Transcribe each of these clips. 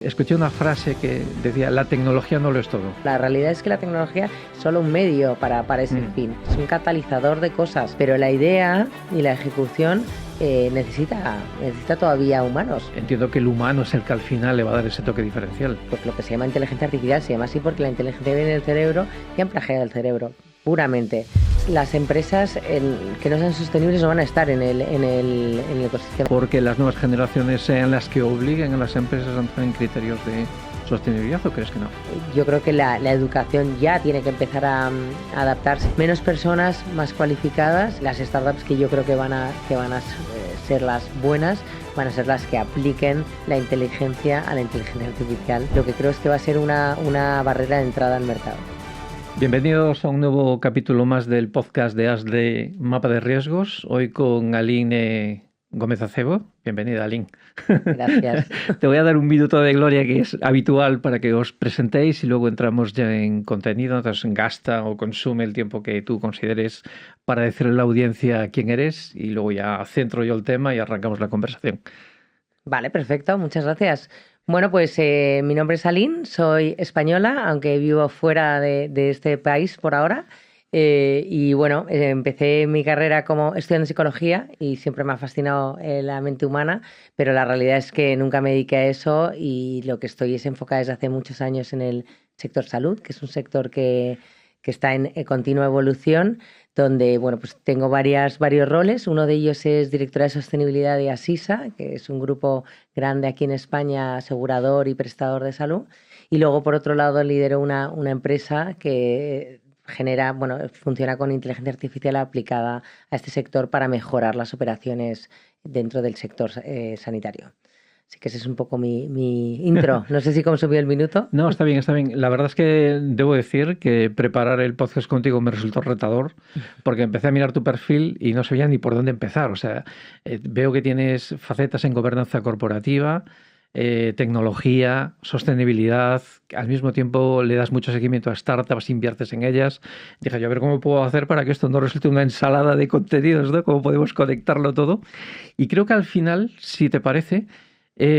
Escuché una frase que decía, la tecnología no lo es todo. La realidad es que la tecnología es solo un medio para ese fin. Es un catalizador de cosas, pero la idea y la ejecución necesita todavía humanos. Entiendo que el humano es el que al final le va a dar ese toque diferencial. Pues lo que se llama inteligencia artificial se llama así porque la inteligencia viene del cerebro y amplajea del cerebro, puramente. Las empresas que no sean sostenibles no van a estar en el ecosistema. Porque las nuevas generaciones sean las que obliguen a las empresas a entrar en criterios de sostenibilidad, ¿o crees que no? Yo creo que la educación ya tiene que empezar a adaptarse. Menos personas más cualificadas. Las startups que yo creo que van a ser las buenas van a ser las que apliquen la inteligencia a la inteligencia artificial. Lo que creo es que va a ser una barrera de entrada al mercado. Bienvenidos a un nuevo capítulo más del podcast de As de Mapa de Riesgos. Hoy con Aline Gómez Acebo. Bienvenida, Aline. Gracias. Te voy a dar un minuto de gloria que es habitual para que os presentéis y luego entramos ya en contenido. Entonces gasta o consume el tiempo que tú consideres para decirle a la audiencia quién eres y luego ya centro yo el tema y arrancamos la conversación. Vale, perfecto. Muchas gracias. Bueno, pues mi nombre es Aline, soy española, aunque vivo fuera de este país por ahora. Y bueno, empecé mi carrera como estudiando psicología y siempre me ha fascinado la mente humana, pero la realidad es que nunca me dediqué a eso y lo que estoy es enfocada desde hace muchos años en el sector salud, que es un sector que está en continua evolución, donde bueno, pues tengo varios roles. Uno de ellos es directora de sostenibilidad de Asisa, que es un grupo grande aquí en España, asegurador y prestador de salud. Y luego, por otro lado, lidero una empresa que funciona con inteligencia artificial aplicada a este sector para mejorar las operaciones dentro del sector sanitario. Así que ese es un poco mi intro. No sé si consumió el minuto. No, está bien, está bien. La verdad es que debo decir que preparar el podcast contigo me resultó retador porque empecé a mirar tu perfil y no sabía ni por dónde empezar. O sea, veo que tienes facetas en gobernanza corporativa, tecnología, sostenibilidad. Al mismo tiempo le das mucho seguimiento a startups, inviertes en ellas. Dije yo, a ver cómo puedo hacer para que esto no resulte una ensalada de contenidos, ¿no? Cómo podemos conectarlo todo. Y creo que al final, si te parece,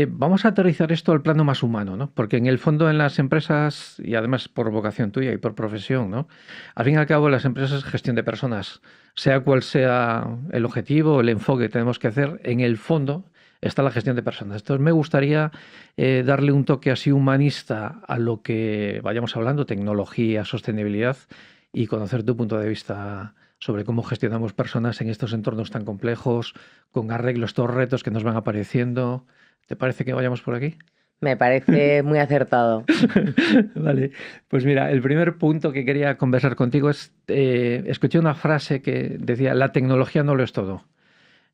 vamos a aterrizar esto al plano más humano, ¿no? Porque en el fondo en las empresas, y además por vocación tuya y por profesión, ¿no? Al fin y al cabo las empresas es gestión de personas. Sea cual sea el objetivo, el enfoque que tenemos que hacer, en el fondo está la gestión de personas. Entonces me gustaría darle un toque así humanista a lo que vayamos hablando, tecnología, sostenibilidad, y conocer tu punto de vista sobre cómo gestionamos personas en estos entornos tan complejos, con arreglo a estos retos que nos van apareciendo. ¿Te parece que vayamos por aquí? Me parece muy acertado. Vale, pues mira, el primer punto que quería conversar contigo es, escuché una frase que decía, la tecnología no lo es todo.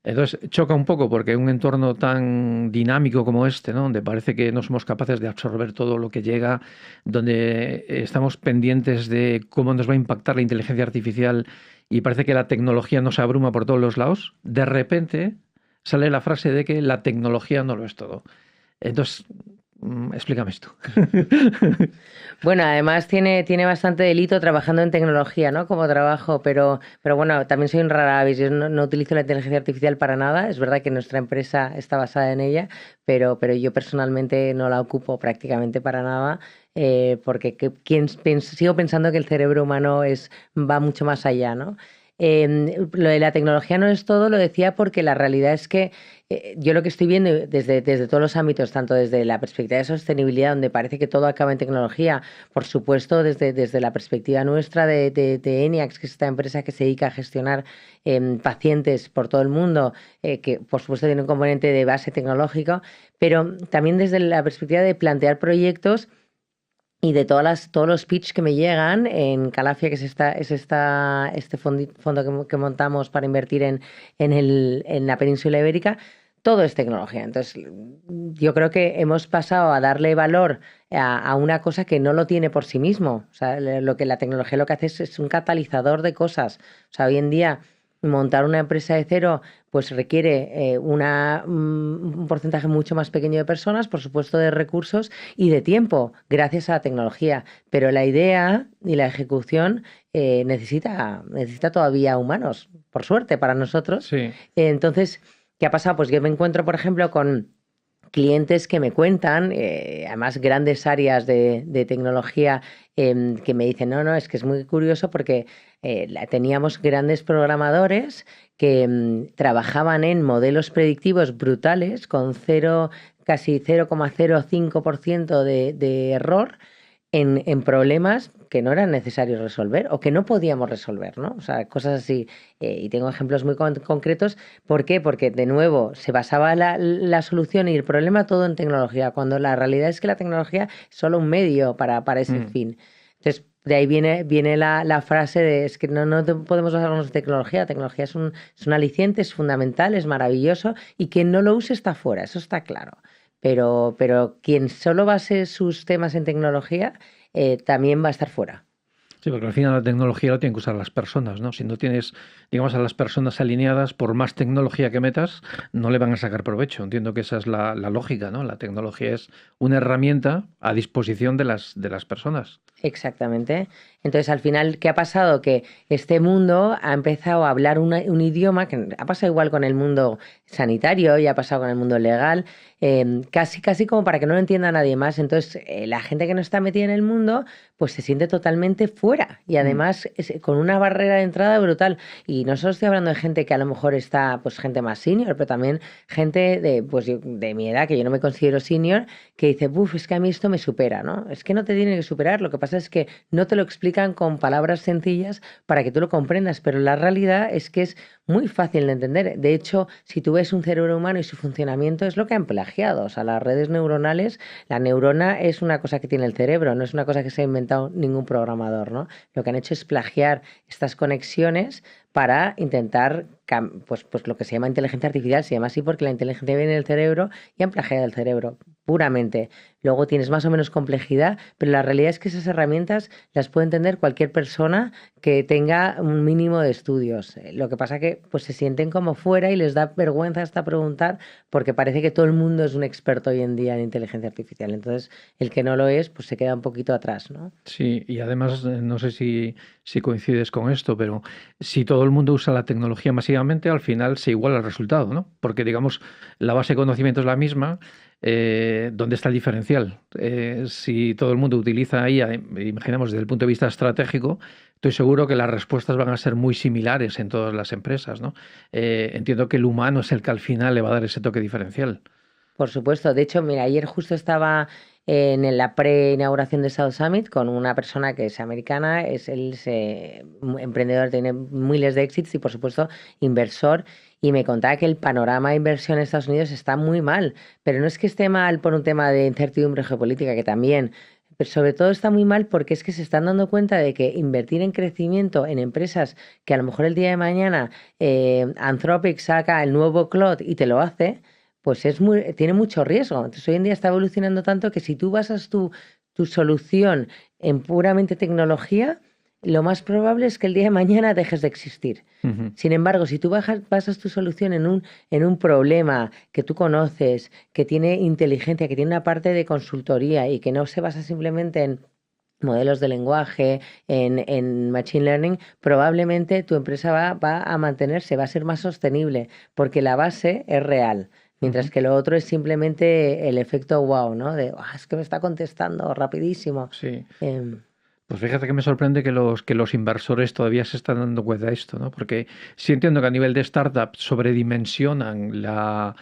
Entonces choca un poco porque en un entorno tan dinámico como este, ¿no? Donde parece que no somos capaces de absorber todo lo que llega, donde estamos pendientes de cómo nos va a impactar la inteligencia artificial y parece que la tecnología nos abruma por todos los lados, de repente sale la frase de que la tecnología no lo es todo. Entonces, explícame esto. Bueno, además tiene bastante delito trabajando en tecnología, ¿no? Como trabajo, pero bueno, también soy un rara avis. Yo no utilizo la inteligencia artificial para nada. Es verdad que nuestra empresa está basada en ella, pero yo personalmente no la ocupo prácticamente para nada. Porque sigo pensando que el cerebro humano va mucho más allá, ¿no? Lo de la tecnología no es todo, lo decía porque la realidad es que yo lo que estoy viendo desde todos los ámbitos, tanto desde la perspectiva de sostenibilidad, donde parece que todo acaba en tecnología, por supuesto desde la perspectiva nuestra de ENIAX, que es esta empresa que se dedica a gestionar pacientes por todo el mundo, que por supuesto tiene un componente de base tecnológico, pero también desde la perspectiva de plantear proyectos y de todos los pitch que me llegan en Calafia, que es este fondo que montamos para invertir en la península ibérica, todo es tecnología. Entonces, yo creo que hemos pasado a darle valor a una cosa que no lo tiene por sí mismo. O sea, la tecnología lo que hace es un catalizador de cosas. O sea, hoy en día montar una empresa de cero pues requiere un porcentaje mucho más pequeño de personas, por supuesto de recursos y de tiempo, gracias a la tecnología. Pero la idea y la ejecución necesita todavía humanos, por suerte para nosotros. Sí. Entonces, ¿qué ha pasado? Pues yo me encuentro, por ejemplo, con clientes que me cuentan, además grandes áreas de tecnología, que me dicen, no, es que es muy curioso porque teníamos grandes programadores que trabajaban en modelos predictivos brutales con casi 0,05% de error en problemas que no eran necesarios resolver o que no podíamos resolver, ¿no? O sea, cosas así. Y tengo ejemplos muy concretos. ¿Por qué? Porque, de nuevo, se basaba la solución y el problema todo en tecnología, cuando la realidad es que la tecnología es solo un medio para ese fin. Entonces, de ahí viene la frase de es que no podemos basarnos en tecnología. La tecnología es un aliciente, es fundamental, es maravilloso y quien no lo use está fuera, eso está claro. Pero quien solo base sus temas en tecnología también va a estar fuera. Sí, porque al final la tecnología la tienen que usar las personas, ¿no? Si no tienes, digamos, a las personas alineadas, por más tecnología que metas, no le van a sacar provecho. Entiendo que esa es la lógica, ¿no? La tecnología es una herramienta a disposición de las personas. Exactamente. Entonces, al final, ¿qué ha pasado? Que este mundo ha empezado a hablar un idioma que ha pasado igual con el mundo sanitario y ha pasado con el mundo legal, casi como para que no lo entienda nadie más. Entonces, la gente que no está metida en el mundo, pues se siente totalmente fuera y además con una barrera de entrada brutal. Y no solo estoy hablando de gente que a lo mejor está, pues gente más senior, pero también gente de mi edad, que yo no me considero senior, que dice, buf, es que a mí esto me supera, ¿no? Es que no te tiene que superar, lo que pasa es que no te lo explican con palabras sencillas para que tú lo comprendas, pero la realidad es que es muy fácil de entender. De hecho, si tú ves un cerebro humano y su funcionamiento, es lo que han plagiado. O sea, las redes neuronales, la neurona es una cosa que tiene el cerebro, no es una cosa que se ha inventado ningún programador, ¿no? Lo que han hecho es plagiar estas conexiones para intentar, pues lo que se llama inteligencia artificial, se llama así porque la inteligencia viene del cerebro y han plagiado el cerebro puramente. Luego tienes más o menos complejidad, pero la realidad es que esas herramientas las puede entender cualquier persona que tenga un mínimo de estudios. Lo que pasa que pues se sienten como fuera y les da vergüenza hasta preguntar porque parece que todo el mundo es un experto hoy en día en inteligencia artificial. Entonces, el que no lo es, pues se queda un poquito atrás, ¿no? Sí, y además, no sé si coincides con esto, pero si todo el mundo usa la tecnología masivamente, al final se iguala el resultado, ¿no? Porque, digamos, la base de conocimiento es la misma. ¿Dónde está el diferencial? Si todo el mundo utiliza IA, imaginemos desde el punto de vista estratégico, estoy seguro que las respuestas van a ser muy similares en todas las empresas, ¿no? Entiendo que el humano es el que al final le va a dar ese toque diferencial. Por supuesto. De hecho, mira, ayer justo estaba en la pre-inauguración de South Summit con una persona que es americana, un emprendedor, tiene miles de éxitos y, por supuesto, inversor. Y me contaba que el panorama de inversión en Estados Unidos está muy mal. Pero no es que esté mal por un tema de incertidumbre geopolítica, que también. Pero sobre todo está muy mal porque es que se están dando cuenta de que invertir en crecimiento en empresas que a lo mejor el día de mañana Anthropic saca el nuevo Claude y te lo hace, pues tiene mucho riesgo. Entonces, hoy en día está evolucionando tanto que si tú basas tu solución en puramente tecnología, lo más probable es que el día de mañana dejes de existir. Ujú. Sin embargo, si tú basas tu solución en un problema que tú conoces, que tiene inteligencia, que tiene una parte de consultoría y que no se basa simplemente en modelos de lenguaje, en machine learning, probablemente tu empresa va a mantenerse, va a ser más sostenible, porque la base es real. Mientras Ujú. que lo otro es simplemente el efecto wow, ¿no? De, es que me está contestando rapidísimo. Sí. Em, Pues fíjate que me sorprende que los inversores todavía se están dando cuenta de esto, ¿no? Porque sí entiendo que a nivel de startup sobredimensionan la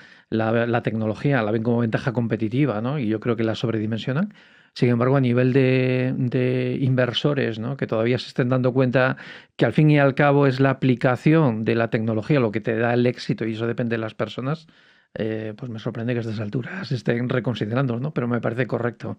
tecnología, la ven como ventaja competitiva, ¿no? Y yo creo que la sobredimensionan. Sin embargo, a nivel de inversores, ¿no? Que todavía se estén dando cuenta que al fin y al cabo es la aplicación de la tecnología lo que te da el éxito y eso depende de las personas, pues me sorprende que a estas alturas se estén reconsiderando, ¿no? Pero me parece correcto.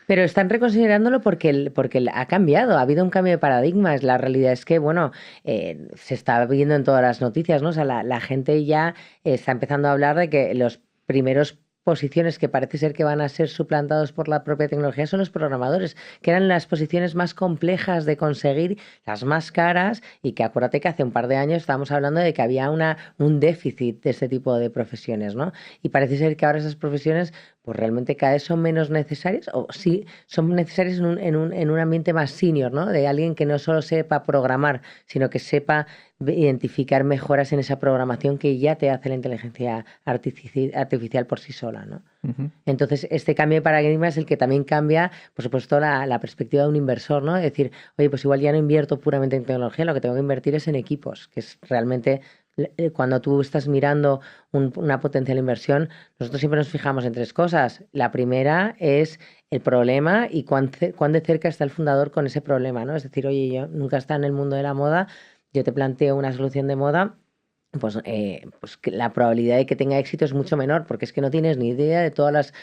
Pero están reconsiderándolo porque ha cambiado, ha habido un cambio de paradigmas. La realidad es que, bueno, se está viendo en todas las noticias, ¿no? O sea, la gente ya está empezando a hablar de que los primeros posiciones que parece ser que van a ser suplantados por la propia tecnología son los programadores, que eran las posiciones más complejas de conseguir, las más caras, y que acuérdate que hace un par de años estábamos hablando de que había un déficit de este tipo de profesiones, ¿no? Y parece ser que ahora esas profesiones pues realmente cada vez son menos necesarias o sí son necesarias en un ambiente más senior, ¿no? De alguien que no solo sepa programar, sino que sepa identificar mejoras en esa programación que ya te hace la inteligencia artificial por sí sola, ¿no? Ujú. Entonces, este cambio de paradigma es el que también cambia, por supuesto, la perspectiva de un inversor, ¿no? Es decir, oye, pues igual ya no invierto puramente en tecnología, lo que tengo que invertir es en equipos, que es realmente cuando tú estás mirando una potencial inversión, nosotros siempre nos fijamos en tres cosas. La primera es el problema y cuán de cerca está el fundador con ese problema, ¿no? Es decir, oye, yo nunca he estado en el mundo de la moda, yo te planteo una solución de moda, pues que la probabilidad de que tenga éxito es mucho menor, porque es que no tienes ni idea de todas las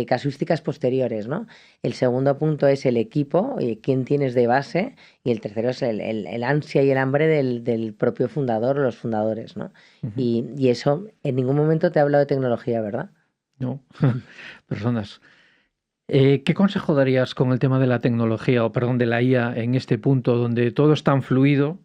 casuísticas posteriores, ¿no? El segundo punto es el equipo, quién tienes de base, y el tercero es el ansia y el hambre del propio fundador o los fundadores, ¿no? Ujú. Y eso en ningún momento te ha hablado de tecnología, ¿verdad? No, personas. ¿Qué consejo darías con el tema de la tecnología, o perdón, de la IA en este punto donde todo es tan fluido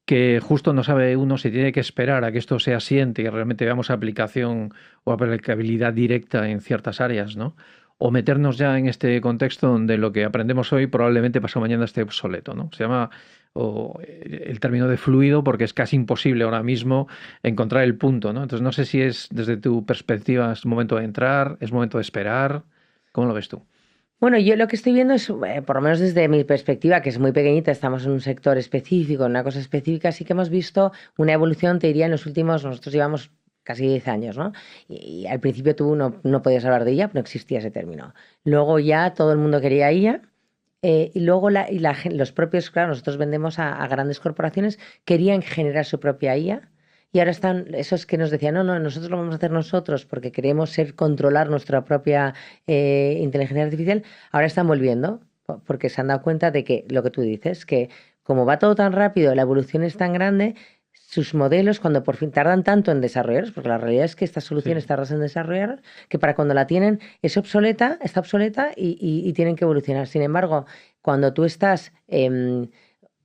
que justo no sabe uno si tiene que esperar a que esto se asiente y realmente veamos aplicación o aplicabilidad directa en ciertas áreas, ¿no? O meternos ya en este contexto donde lo que aprendemos hoy probablemente pasado mañana esté obsoleto, ¿no? Se llama el término de fluido porque es casi imposible ahora mismo encontrar el punto, ¿no? Entonces no sé si es desde tu perspectiva es momento de entrar, es momento de esperar. ¿Cómo lo ves tú? Bueno, yo lo que estoy viendo es, por lo menos desde mi perspectiva, que es muy pequeñita, estamos en un sector específico, en una cosa específica, sí que hemos visto una evolución, te diría, en los últimos, nosotros llevamos casi 10 años, ¿no? Y al principio tú no podías hablar de ella, no existía ese término. Luego ya todo el mundo quería ella. Y luego los propios, claro, nosotros vendemos a grandes corporaciones, querían generar su propia IA. Y ahora están esos que nos decían, no, nosotros lo vamos a hacer nosotros porque queremos controlar nuestra propia inteligencia artificial. Ahora están volviendo porque se han dado cuenta de que lo que tú dices, que como va todo tan rápido, la evolución es tan grande, sus modelos, cuando por fin tardan tanto en desarrollarlos, porque la realidad es que estas soluciones Sí. tardan en desarrollar, que para cuando la tienen está obsoleta y tienen que evolucionar. Sin embargo, cuando tú estás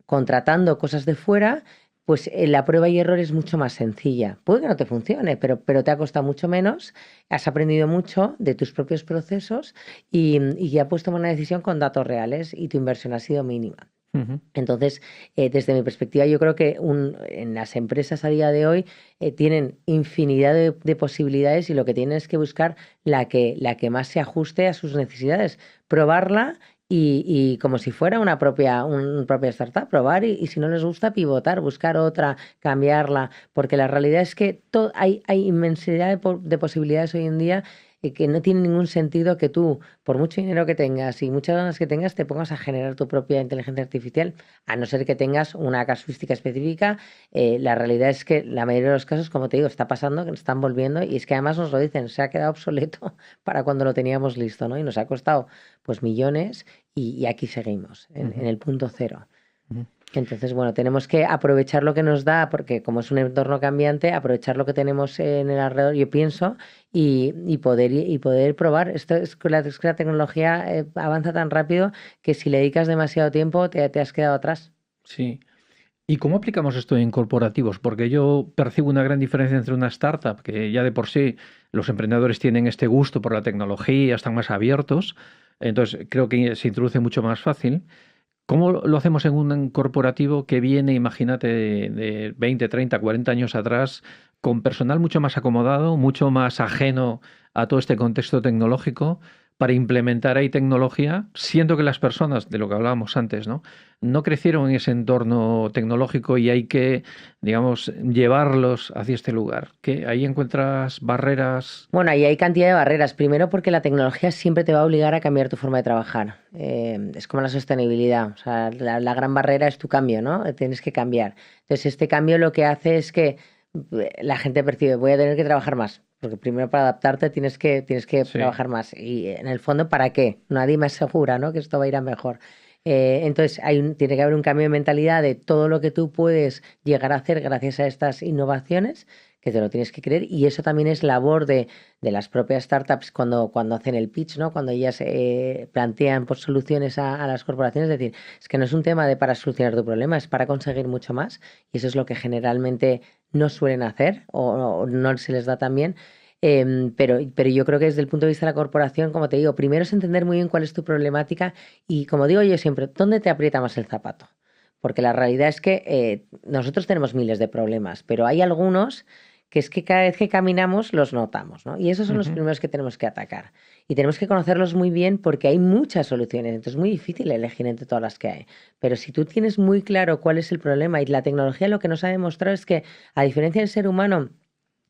contratando cosas de fuera, pues la prueba y error es mucho más sencilla. Puede que no te funcione, pero te ha costado mucho menos, has aprendido mucho de tus propios procesos y ya puedes tomar una decisión con datos reales y tu inversión ha sido mínima. Ujú. Entonces, desde mi perspectiva, yo creo que en las empresas a día de hoy tienen infinidad de posibilidades y lo que tienen es que buscar la que más se ajuste a sus necesidades, probarla y como si fuera una propia startup, probar y si no les gusta, pivotar, buscar otra, cambiarla, porque la realidad es que hay inmensidad de posibilidades hoy en día que no tiene ningún sentido que tú, por mucho dinero que tengas y muchas ganas que tengas, te pongas a generar tu propia inteligencia artificial, a no ser que tengas una casuística específica. La realidad es que la mayoría de los casos, como te digo, está pasando, que están volviendo y es que además nos lo dicen, se ha quedado obsoleto para cuando lo teníamos listo, ¿no? Y nos ha costado pues millones y aquí seguimos, en Ujú. el punto cero. Ujú. Entonces, bueno, tenemos que aprovechar lo que nos da, porque como es un entorno cambiante, aprovechar lo que tenemos en el alrededor, yo pienso, y poder probar. Es que la tecnología avanza tan rápido que si le dedicas demasiado tiempo te has quedado atrás. Sí. ¿Y cómo aplicamos esto en corporativos? Porque yo percibo una gran diferencia entre una startup, que ya de por sí los emprendedores tienen este gusto por la tecnología, están más abiertos, entonces creo que se introduce mucho más fácil. ¿Cómo lo hacemos en un corporativo que viene, imagínate, de 20, 30, 40 años atrás, con personal mucho más acomodado, mucho más ajeno a todo este contexto tecnológico, para implementar ahí tecnología, siendo que las personas, de lo que hablábamos antes, ¿no? No crecieron en ese entorno tecnológico y hay que, digamos, llevarlos hacia este lugar? ¿Que ahí encuentras barreras? Bueno, ahí hay cantidad de barreras. Primero porque la tecnología siempre te va a obligar a cambiar tu forma de trabajar. Es como la sostenibilidad. O sea, la gran barrera es tu cambio, ¿no? Tienes que cambiar. Entonces, este cambio lo que hace es que la gente percibe, voy a tener que trabajar más. Porque primero para adaptarte tienes que Sí. trabajar más. Y en el fondo, ¿para qué? Nadie me asegura, ¿no? Que esto va a ir a mejor. Entonces, tiene que haber un cambio de mentalidad de todo lo que tú puedes llegar a hacer gracias a estas innovaciones, que te lo tienes que creer. Y eso también es labor de las propias startups cuando hacen el pitch, ¿no? Cuando ellas plantean pues, soluciones a las corporaciones. Es decir, es que no es un tema de para solucionar tu problema, es para conseguir mucho más. Y eso es lo que generalmente no suelen hacer o no se les da tan bien. Pero yo creo que desde el punto de vista de la corporación, como te digo, primero es entender muy bien cuál es tu problemática y como digo yo siempre, ¿dónde te aprieta más el zapato? porque la realidad es que nosotros tenemos miles de problemas, pero hay algunos que es que cada vez que caminamos los notamos, ¿no? Y esos son los Ujú. primeros que tenemos que atacar. Y tenemos que conocerlos muy bien porque hay muchas soluciones, entonces es muy difícil elegir entre todas las que hay. Pero si tú tienes muy claro cuál es el problema y la tecnología lo que nos ha demostrado es que, a diferencia del ser humano,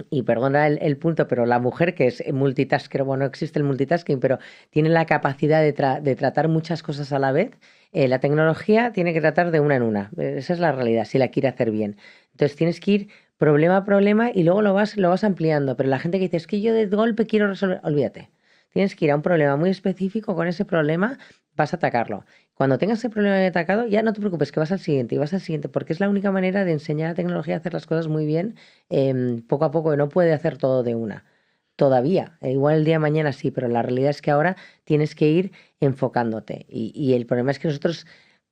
y perdona el punto, pero la mujer que es multitasker, bueno, no existe el multitasking, pero tiene la capacidad de tratar muchas cosas a la vez, la tecnología tiene que tratar de una en una. Esa es la realidad, si la quiere hacer bien. Entonces tienes que ir problema a problema y luego lo vas ampliando. Pero la gente que dice, es que yo de golpe quiero resolver, olvídate. Tienes que ir a un problema muy específico, con ese problema vas a atacarlo. Cuando tengas ese problema bien atacado, ya no te preocupes, que vas al siguiente y vas al siguiente, porque es la única manera de enseñar a la tecnología a hacer las cosas muy bien, poco a poco, que no puede hacer todo de una. Todavía, igual el día de mañana sí, pero la realidad es que ahora tienes que ir enfocándote. Y el problema es que nosotros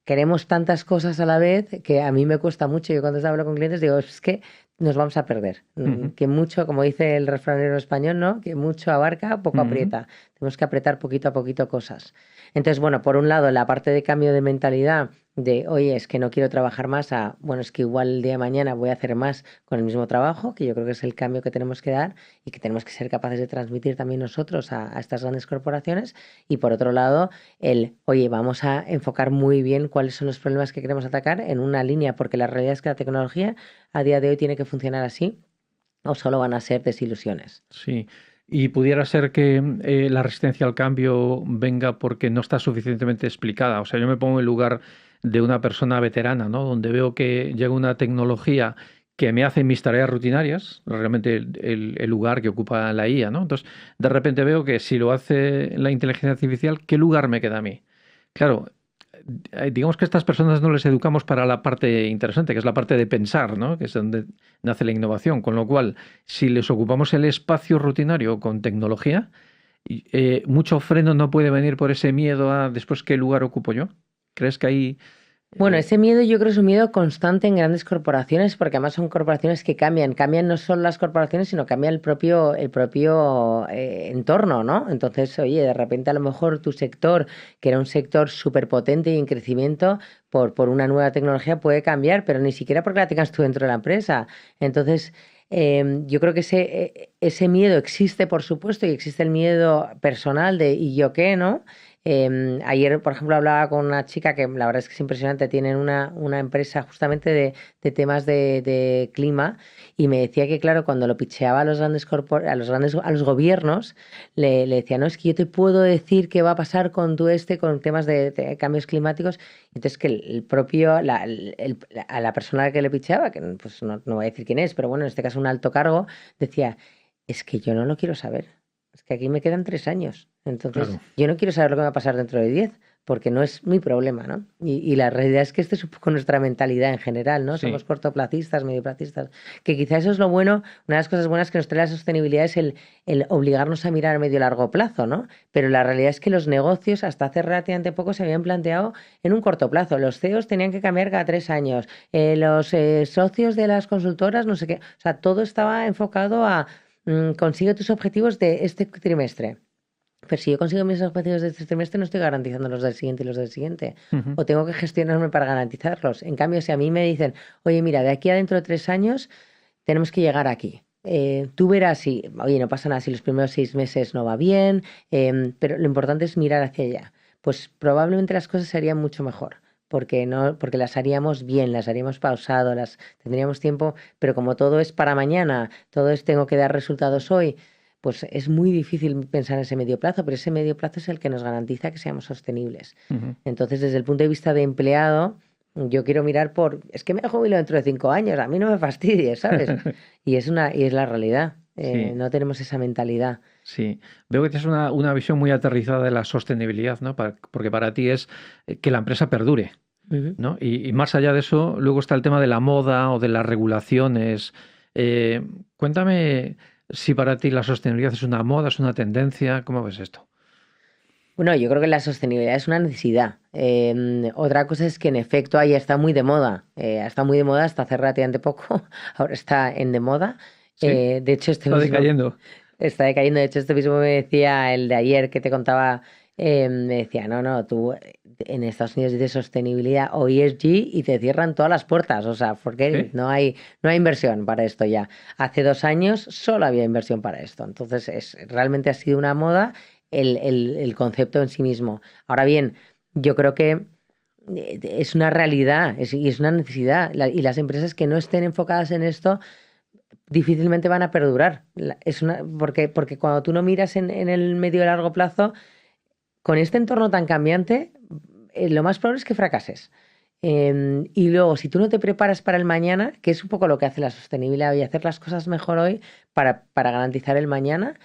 queremos tantas cosas a la vez que a mí me cuesta mucho. Yo cuando hablo con clientes digo, es que nos vamos a perder. Ujú. Que mucho, como dice el refranero español, ¿no? Que mucho abarca, poco Ujú. aprieta. Tenemos que apretar poquito a poquito cosas. Entonces, bueno, por un lado, la parte de cambio de mentalidad de, oye, es que no quiero trabajar más, a, bueno, es que igual el día de mañana voy a hacer más con el mismo trabajo, que yo creo que es el cambio que tenemos que dar y que tenemos que ser capaces de transmitir también nosotros a estas grandes corporaciones. Y por otro lado, oye, vamos a enfocar muy bien cuáles son los problemas que queremos atacar en una línea, porque la realidad es que la tecnología a día de hoy tiene que funcionar así o solo van a ser desilusiones. Sí. Y pudiera ser que la resistencia al cambio venga porque no está suficientemente explicada. O sea, yo me pongo en lugar de una persona veterana, ¿no? Donde veo que llega una tecnología que me hace mis tareas rutinarias, realmente el lugar que ocupa la IA, ¿no? Entonces, de repente veo que si lo hace la inteligencia artificial, ¿qué lugar me queda a mí? Claro, digamos que a estas personas no les educamos para la parte interesante, que es la parte de pensar, ¿no? Que es donde nace la innovación. Con lo cual, si les ocupamos el espacio rutinario con tecnología, mucho freno no puede venir por ese miedo a después qué lugar ocupo yo. ¿Crees que ahí... Bueno, eh, ese miedo yo creo que es un miedo constante en grandes corporaciones, porque además son corporaciones que cambian. Cambian no solo las corporaciones, sino cambia el propio entorno, ¿no? Entonces, oye, de repente a lo mejor tu sector, que era un sector súper potente y en crecimiento, por una nueva tecnología puede cambiar, pero ni siquiera porque la tengas tú dentro de la empresa. Entonces, yo creo que ese miedo existe, por supuesto, y existe el miedo personal de ¿y yo qué, no? Ayer, por ejemplo, hablaba con una chica que la verdad es que es impresionante, tienen una empresa justamente de temas de clima y me decía que, claro, cuando lo picheaba a los a los gobiernos, le decía, no, es que yo te puedo decir qué va a pasar con con temas de cambios climáticos. Entonces que el propio, a la persona que le picheaba, que pues no voy a decir quién es, pero bueno, en este caso un alto cargo, decía, es que yo no lo quiero saber. Es que aquí me quedan 3 años. Entonces, claro, yo no quiero saber lo que va a pasar dentro de 10, porque no es mi problema, ¿no? Y la realidad es que esta es un poco nuestra mentalidad en general, ¿no? Somos sí. cortoplacistas, medioplacistas. Que quizás eso es lo bueno, una de las cosas buenas que nos trae la sostenibilidad es el obligarnos a mirar a medio y largo plazo, ¿no? Pero la realidad es que los negocios hasta hace relativamente poco se habían planteado en un corto plazo. Los CEOs tenían que cambiar cada 3 años. Los socios de las consultoras, no sé qué. O sea, todo estaba enfocado a consigue tus objetivos de este trimestre. Pero si yo consigo mis objetivos de este trimestre, no estoy garantizando los del siguiente y los del siguiente. Ujú. O tengo que gestionarme para garantizarlos. En cambio, si a mí me dicen, oye, mira, de aquí a dentro de 3 años tenemos que llegar aquí. Tú verás si, oye, no pasa nada si los primeros 6 meses no va bien, pero lo importante es mirar hacia allá. Pues probablemente las cosas serían mucho mejor, porque no, porque las haríamos bien, las haríamos pausado, las tendríamos tiempo, pero como todo es para mañana, todo es tengo que dar resultados hoy, pues es muy difícil pensar en ese medio plazo, pero ese medio plazo es el que nos garantiza que seamos sostenibles. Ujú. Entonces, desde el punto de vista de empleado, yo quiero mirar es que me jubilo dentro de 5 años, a mí no me fastidies, ¿sabes? Y es la realidad. Sí. No tenemos esa mentalidad. Sí, veo que tienes una visión muy aterrizada de la sostenibilidad, ¿no? Porque para ti es que la empresa perdure, Ujú. ¿no? Y más allá de eso, luego está el tema de la moda o de las regulaciones. Eh, Cuéntame si para ti la sostenibilidad es una moda, es una tendencia, ¿cómo ves esto? Bueno, yo creo que la sostenibilidad es una necesidad. Otra cosa es que en efecto ahí está muy de moda. Está muy de moda hasta hace relativamente poco. Ahora está en de moda. Sí, De hecho, este está mismo decayendo. está decayendo. De hecho, este mismo me decía el de ayer que te contaba, me decía, no, tú en Estados Unidos dices sostenibilidad o ESG y te cierran todas las puertas, o sea, porque ¿Sí? no hay inversión para esto ya. Hace 2 años solo había inversión para esto, entonces realmente ha sido una moda el concepto en sí mismo. Ahora bien, yo creo que es una realidad y es una necesidad. Y las empresas que no estén enfocadas en esto difícilmente van a perdurar. Porque cuando tú no miras en el medio y largo plazo, con este entorno tan cambiante, lo más probable es que fracases. Y luego, si tú no te preparas para el mañana, que es un poco lo que hace la sostenibilidad y hacer las cosas mejor hoy para garantizar el mañana,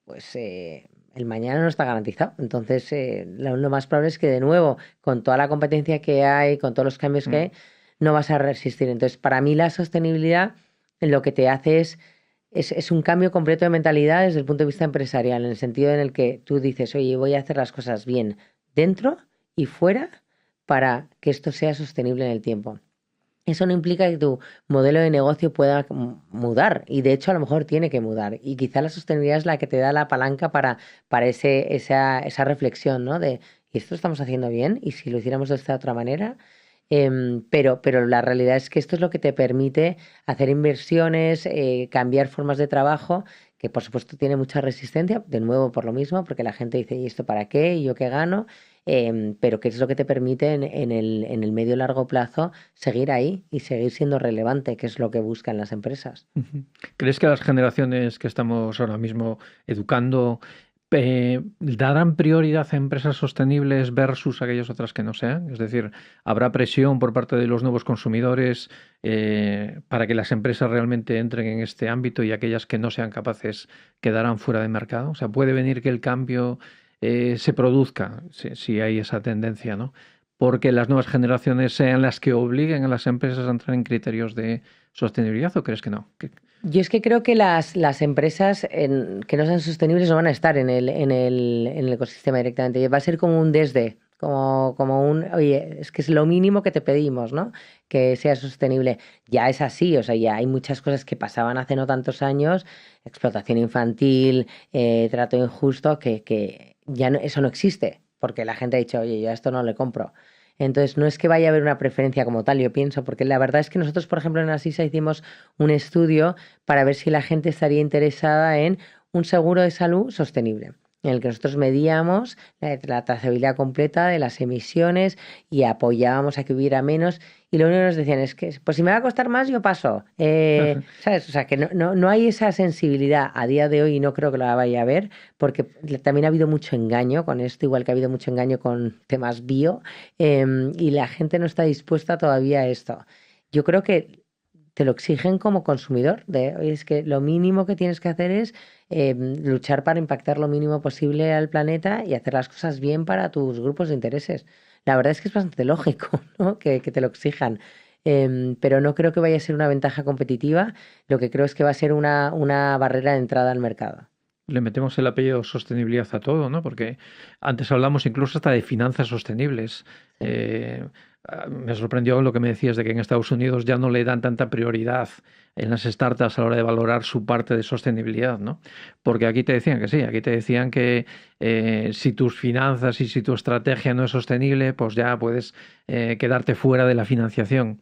pues el mañana no está garantizado. Entonces, lo más probable es que de nuevo, con toda la competencia que hay, con todos los cambios que Mm. hay, no vas a resistir. Entonces, para mí la sostenibilidad lo que te hace es un cambio completo de mentalidad desde el punto de vista empresarial, en el sentido en el que tú dices, oye, voy a hacer las cosas bien dentro y fuera para que esto sea sostenible en el tiempo. Eso no implica que tu modelo de negocio pueda mudar y de hecho a lo mejor tiene que mudar y quizá la sostenibilidad es la que te da la palanca para esa reflexión, ¿no? ¿Y esto lo estamos haciendo bien? ¿Y si lo hiciéramos de esta otra manera? Pero la realidad es que esto es lo que te permite hacer inversiones, cambiar formas de trabajo, que por supuesto tiene mucha resistencia, de nuevo por lo mismo, porque la gente dice, ¿y esto para qué? ¿Y yo qué gano? Pero que es lo que te permite en el medio y largo plazo seguir ahí y seguir siendo relevante, que es lo que buscan las empresas. Ujú. ¿Crees que las generaciones que estamos ahora mismo educando darán prioridad a empresas sostenibles versus aquellas otras que no sean? Es decir, ¿habrá presión por parte de los nuevos consumidores para que las empresas realmente entren en este ámbito y aquellas que no sean capaces quedarán fuera de mercado? O sea, puede venir que el cambio se produzca, si hay esa tendencia, ¿no? Porque las nuevas generaciones sean las que obliguen a las empresas a entrar en criterios de sostenibilidad, ¿o crees que no? Yo es que creo que las empresas que no sean sostenibles no van a estar en el ecosistema directamente. Va a ser como un desde, oye, es que es lo mínimo que te pedimos, ¿no? Que sea sostenible. Ya es así, o sea, ya hay muchas cosas que pasaban hace no tantos años, explotación infantil, trato injusto, que ya eso no existe, porque la gente ha dicho, oye, yo a esto no le compro. Entonces, no es que vaya a haber una preferencia como tal, yo pienso, porque la verdad es que nosotros, por ejemplo, en Asisa hicimos un estudio para ver si la gente estaría interesada en un seguro de salud sostenible, en el que nosotros medíamos la trazabilidad completa de las emisiones y apoyábamos a que hubiera menos. Y lo único que nos decían es que, pues si me va a costar más, yo paso. ¿Sabes? O sea, que no hay esa sensibilidad a día de hoy y no creo que la vaya a haber, porque también ha habido mucho engaño con esto, igual que ha habido mucho engaño con temas bio, y la gente no está dispuesta todavía a esto. Yo creo que te lo exigen como consumidor, oye, es que lo mínimo que tienes que hacer es luchar para impactar lo mínimo posible al planeta y hacer las cosas bien para tus grupos de intereses. La verdad es que es bastante lógico, ¿no? Que te lo exijan. Pero no creo que vaya a ser una ventaja competitiva, lo que creo es que va a ser una barrera de entrada al mercado. Le metemos el apellido sostenibilidad a todo, ¿no? Porque antes hablamos incluso hasta de finanzas sostenibles. Sí. Me sorprendió lo que me decías de que en Estados Unidos ya no le dan tanta prioridad en las startups a la hora de valorar su parte de sostenibilidad, ¿no? Porque aquí te decían que sí, aquí te decían que si tus finanzas y si tu estrategia no es sostenible, pues ya puedes quedarte fuera de la financiación.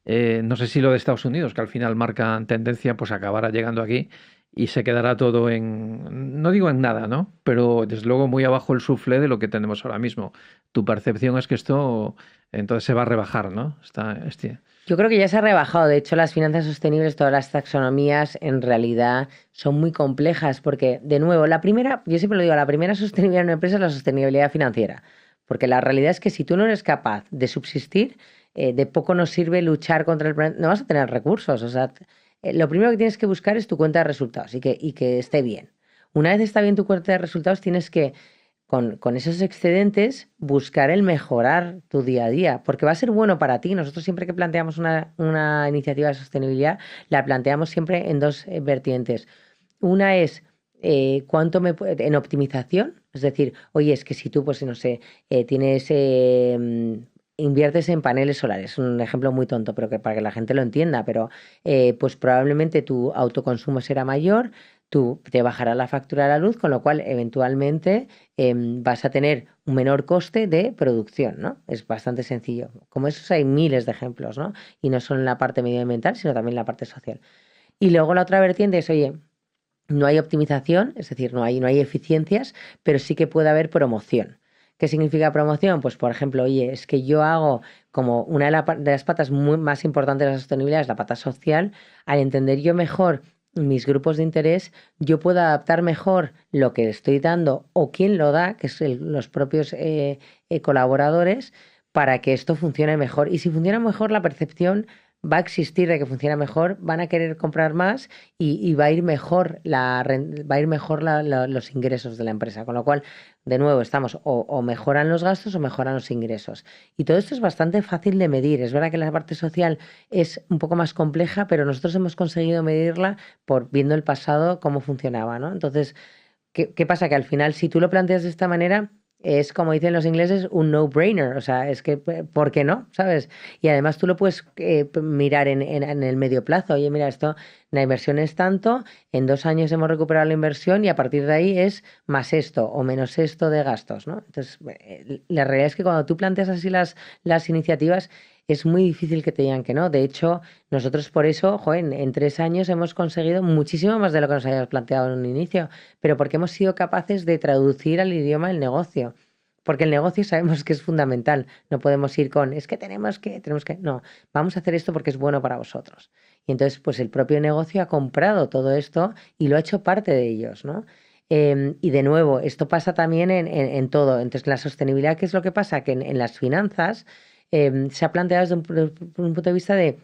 No sé si lo de Estados Unidos, que al final marcan tendencia, pues acabará llegando aquí y se quedará todo en, no digo en nada, ¿no? Pero desde luego muy abajo el suflé de lo que tenemos ahora mismo. Tu percepción es que esto entonces se va a rebajar, ¿no? Yo creo que ya se ha rebajado. De hecho, las finanzas sostenibles, todas las taxonomías, en realidad son muy complejas porque, de nuevo, yo siempre lo digo, la primera sostenibilidad en una empresa es la sostenibilidad financiera. Porque la realidad es que si tú no eres capaz de subsistir, de poco nos sirve luchar contra el planeta. No vas a tener recursos. O sea, lo primero que tienes que buscar es tu cuenta de resultados y que esté bien. Una vez está bien tu cuenta de resultados, tienes que con esos excedentes, buscar el mejorar tu día a día, porque va a ser bueno para ti. Nosotros siempre que planteamos una iniciativa de sostenibilidad, la planteamos siempre en dos vertientes. Una es en optimización, es decir, oye, es que si tú, pues no sé, inviertes en paneles solares, un ejemplo muy tonto, pero que para que la gente lo entienda, pero pues probablemente tu autoconsumo será mayor, tú te bajará la factura de la luz, con lo cual eventualmente vas a tener un menor coste de producción, ¿no? Es bastante sencillo. Como esos hay miles de ejemplos, ¿no? Y no solo en la parte medioambiental, sino también en la parte social. Y luego la otra vertiente es, oye, no hay optimización, es decir, no hay eficiencias, pero sí que puede haber promoción. ¿Qué significa promoción? Pues, por ejemplo, oye, es que yo hago como una de las patas más importantes de la sostenibilidad, es la pata social. Al entender yo mejor mis grupos de interés, yo puedo adaptar mejor lo que estoy dando o quién lo da, que es los propios colaboradores, para que esto funcione mejor. Y si funciona mejor, la percepción va a existir de que funciona mejor, van a querer comprar más y va a ir mejor los ingresos de la empresa. Con lo cual, de nuevo, estamos o mejoran los gastos o mejoran los ingresos. Y todo esto es bastante fácil de medir. Es verdad que la parte social es un poco más compleja, pero nosotros hemos conseguido medirla por viendo el pasado cómo funcionaba, ¿no? Entonces, ¿qué pasa? Que al final, si tú lo planteas de esta manera, es como dicen los ingleses, un no-brainer. O sea, es que, ¿por qué no? ¿Sabes? Y además tú lo puedes mirar en el medio plazo. Oye, mira, esto, la inversión es tanto, en 2 años hemos recuperado la inversión y a partir de ahí es más esto o menos esto de gastos, ¿no? Entonces, la realidad es que cuando tú planteas así las iniciativas, es muy difícil que te digan que no. De hecho, nosotros por eso, joder, en 3 años hemos conseguido muchísimo más de lo que nos habíamos planteado en un inicio, pero porque hemos sido capaces de traducir al idioma el negocio. Porque el negocio sabemos que es fundamental. No podemos ir con, es que tenemos que. No, vamos a hacer esto porque es bueno para vosotros. Y entonces, pues el propio negocio ha comprado todo esto y lo ha hecho parte de ellos, ¿no? Y de nuevo, esto pasa también en todo. Entonces, la sostenibilidad, ¿qué es lo que pasa? Que en las finanzas se ha planteado desde un punto de vista de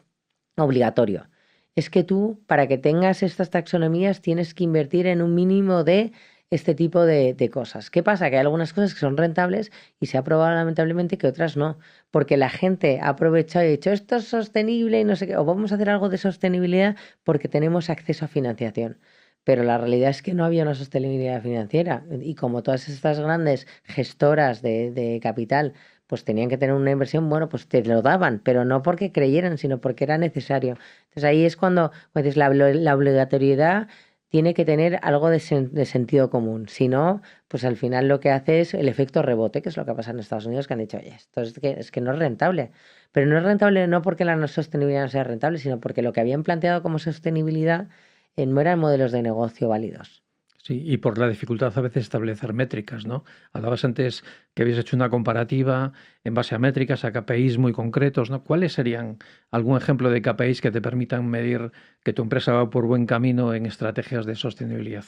obligatorio. Es que tú, para que tengas estas taxonomías, tienes que invertir en un mínimo de este tipo de cosas. ¿Qué pasa? Que hay algunas cosas que son rentables y se ha probado lamentablemente que otras no, porque la gente ha aprovechado y ha dicho esto es sostenible y no sé qué, o vamos a hacer algo de sostenibilidad porque tenemos acceso a financiación. Pero la realidad es que no había una sostenibilidad financiera y como todas estas grandes gestoras de capital pues tenían que tener una inversión, bueno, pues te lo daban, pero no porque creyeran, sino porque era necesario. Entonces ahí es cuando pues, la obligatoriedad tiene que tener algo de sentido común. Si no, pues al final lo que hace es el efecto rebote, que es lo que pasa en Estados Unidos, que han dicho, oye, esto es que no es rentable. Pero no es rentable no porque la no sostenibilidad no sea rentable, sino porque lo que habían planteado como sostenibilidad no eran modelos de negocio válidos. Sí, y por la dificultad a veces establecer métricas, ¿no? Hablabas antes que habías hecho una comparativa en base a métricas, a KPIs muy concretos, ¿no? ¿Cuáles serían algún ejemplo de KPIs que te permitan medir que tu empresa va por buen camino en estrategias de sostenibilidad?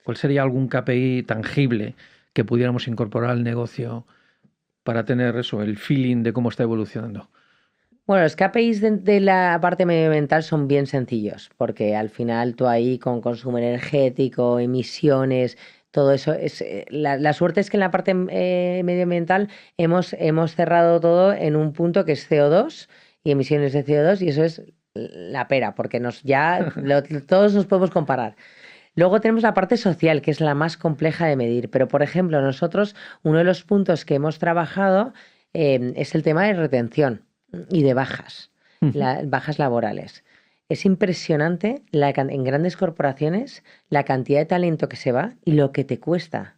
¿Cuál sería algún KPI tangible que pudiéramos incorporar al negocio para tener eso, el feeling de cómo está evolucionando? Bueno, los KPIs de la parte medioambiental son bien sencillos, porque al final tú ahí con consumo energético, emisiones, todo eso es la suerte es que en la parte medioambiental hemos cerrado todo en un punto que es CO2 y emisiones de CO2 y eso es la pera, porque todos nos podemos comparar. Luego tenemos la parte social, que es la más compleja de medir, pero por ejemplo, nosotros uno de los puntos que hemos trabajado es el tema de retención y de bajas, Ujú. bajas laborales. Es impresionante en grandes corporaciones la cantidad de talento que se va y lo que te cuesta.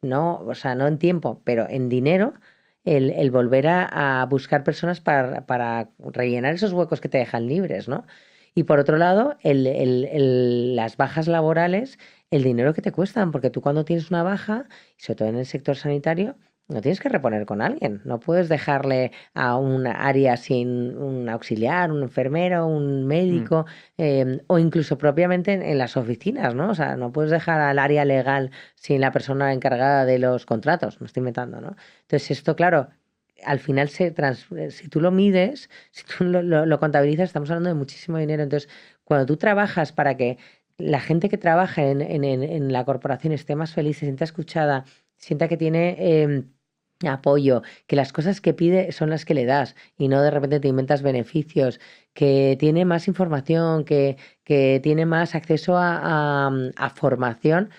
No, o sea, no en tiempo, pero en dinero, el volver a buscar personas para rellenar esos huecos que te dejan libres, ¿no? Y por otro lado, las bajas laborales, el dinero que te cuestan, porque tú cuando tienes una baja, y sobre todo en el sector sanitario, no tienes que reponer con alguien. No puedes dejarle a un área sin un auxiliar, un enfermero, un Mm. médico, o incluso propiamente en las oficinas, ¿no? O sea, no puedes dejar al área legal sin la persona encargada de los contratos. Me estoy inventando, ¿no? Entonces, esto, claro, al final si tú lo mides, si tú lo contabilizas, estamos hablando de muchísimo dinero. Entonces, cuando tú trabajas para que la gente que trabaja en la corporación esté más feliz, se sienta escuchada, sienta que tiene apoyo, que las cosas que pide son las que le das y no de repente te inventas beneficios, que tiene más información, que tiene más acceso a formación,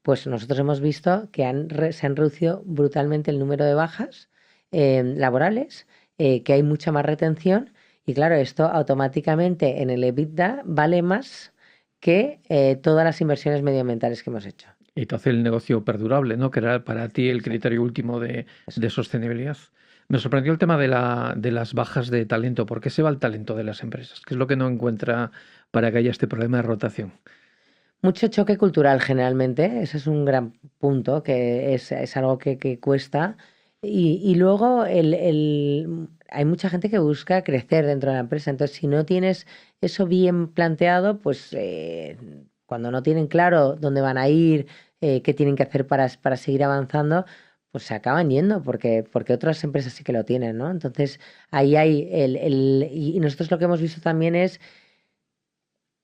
pues nosotros hemos visto que se han reducido brutalmente el número de bajas laborales, que hay mucha más retención y claro, esto automáticamente en el EBITDA vale más que todas las inversiones medioambientales que hemos hecho. Y te hace el negocio perdurable, ¿no? Que era para ti el criterio último de sostenibilidad. Me sorprendió el tema de las bajas de talento. ¿Por qué se va el talento de las empresas? ¿Qué es lo que no encuentra para que haya este problema de rotación? Mucho choque cultural generalmente, ese es un gran punto, que es algo que cuesta. Y luego hay mucha gente que busca crecer dentro de la empresa, entonces si no tienes eso bien planteado, pues cuando no tienen claro dónde van a ir, qué tienen que hacer para seguir avanzando, pues se acaban yendo, porque otras empresas sí que lo tienen, ¿no? Entonces ahí hay y nosotros lo que hemos visto también es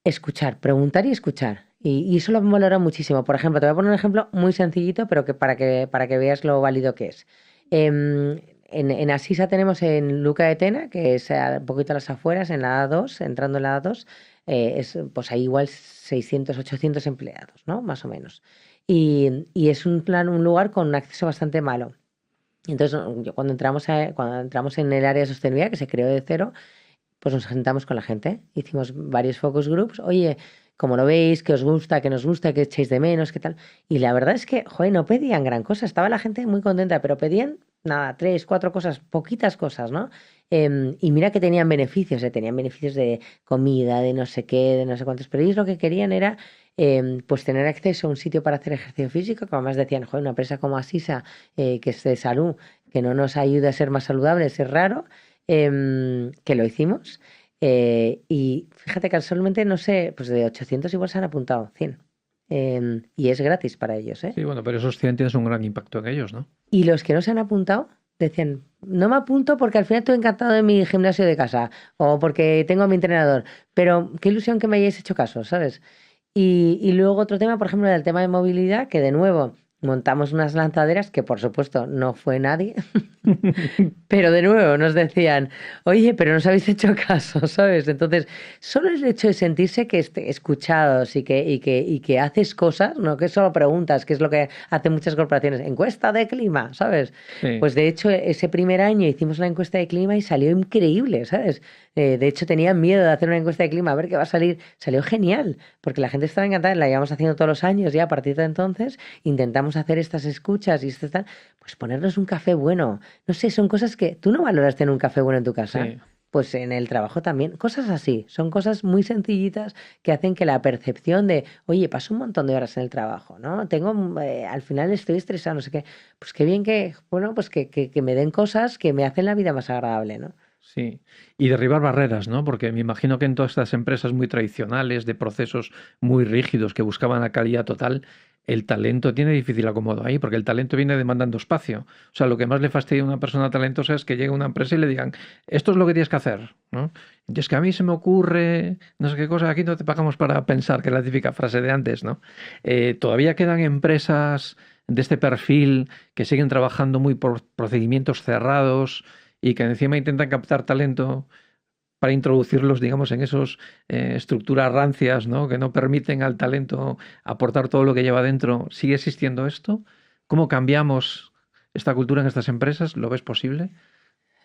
escuchar, preguntar y escuchar. Y eso lo valora muchísimo. Por ejemplo, te voy a poner un ejemplo muy sencillito, pero que para que veas lo válido que es. En Asisa tenemos en Luca de Tena, que es un poquito a las afueras, en la A2, entrando en la A2, pues hay igual 600, 800 empleados, ¿no? Más o menos. Y es un lugar con un acceso bastante malo. Entonces, cuando entramos en el área de sostenibilidad, que se creó de cero, pues nos sentamos con la gente, hicimos varios focus groups, oye, ¿cómo lo veis? ¿Qué os gusta? ¿Qué nos gusta? ¿Qué echáis de menos? ¿Qué tal? Y la verdad es que, joder, no pedían gran cosa, estaba la gente muy contenta, pero pedían, nada, tres, cuatro cosas, poquitas cosas, ¿no? Y mira que tenían beneficios de comida, de no sé qué, de no sé cuántos, pero ellos lo que querían era pues tener acceso a un sitio para hacer ejercicio físico, que además decían, joder, una empresa como Asisa, que es de salud, que no nos ayuda a ser más saludables, es raro, que lo hicimos. Y fíjate que solamente, no sé, pues de 800 igual se han apuntado 100. Y es gratis para ellos, ¿eh? Sí, bueno, pero esos 100 tienes un gran impacto en ellos, ¿no? Y los que no se han apuntado decían, no me apunto porque al final estoy encantado de mi gimnasio de casa o porque tengo a mi entrenador, pero qué ilusión que me hayáis hecho caso, ¿sabes? Y luego otro tema, por ejemplo, del tema de movilidad, que de nuevo montamos unas lanzaderas que por supuesto no fue nadie. Pero de nuevo nos decían, oye, pero nos habéis hecho caso, ¿sabes? Entonces, solo el hecho de sentirse que escuchados y que haces cosas, no que solo preguntas, que es lo que hacen muchas corporaciones, encuesta de clima, ¿sabes? Sí. Pues de hecho, ese primer año hicimos la encuesta de clima y salió increíble, ¿sabes? De hecho, tenía miedo de hacer una encuesta de clima, a ver qué va a salir. Salió genial, porque la gente estaba encantada, la llevamos haciendo todos los años ya a partir de entonces, intentamos hacer estas escuchas y esto tal, pues ponernos un café bueno. No sé, son cosas que tú no valoras tener un café bueno en tu casa. Sí. Pues en el trabajo también. Cosas así. Son cosas muy sencillitas que hacen que la percepción de, oye, paso un montón de horas en el trabajo, ¿no? Al final estoy estresado, no sé qué. Pues qué bien que, bueno, pues que me den cosas que me hacen la vida más agradable, ¿no? Sí, y derribar barreras, ¿no? Porque me imagino que en todas estas empresas muy tradicionales, de procesos muy rígidos que buscaban la calidad total, el talento tiene difícil acomodo ahí, porque el talento viene demandando espacio. O sea, lo que más le fastidia a una persona talentosa es que llegue a una empresa y le digan, esto es lo que tienes que hacer, ¿no? Y es que a mí se me ocurre, no sé qué cosa, aquí no te pagamos para pensar, que es la típica frase de antes, ¿no? Todavía quedan empresas de este perfil que siguen trabajando muy por procedimientos cerrados y que encima intentan captar talento para introducirlos, digamos, en esos estructuras rancias, ¿no? Que no permiten al talento aportar todo lo que lleva dentro. ¿Sigue existiendo esto? ¿Cómo cambiamos esta cultura en estas empresas? ¿Lo ves posible?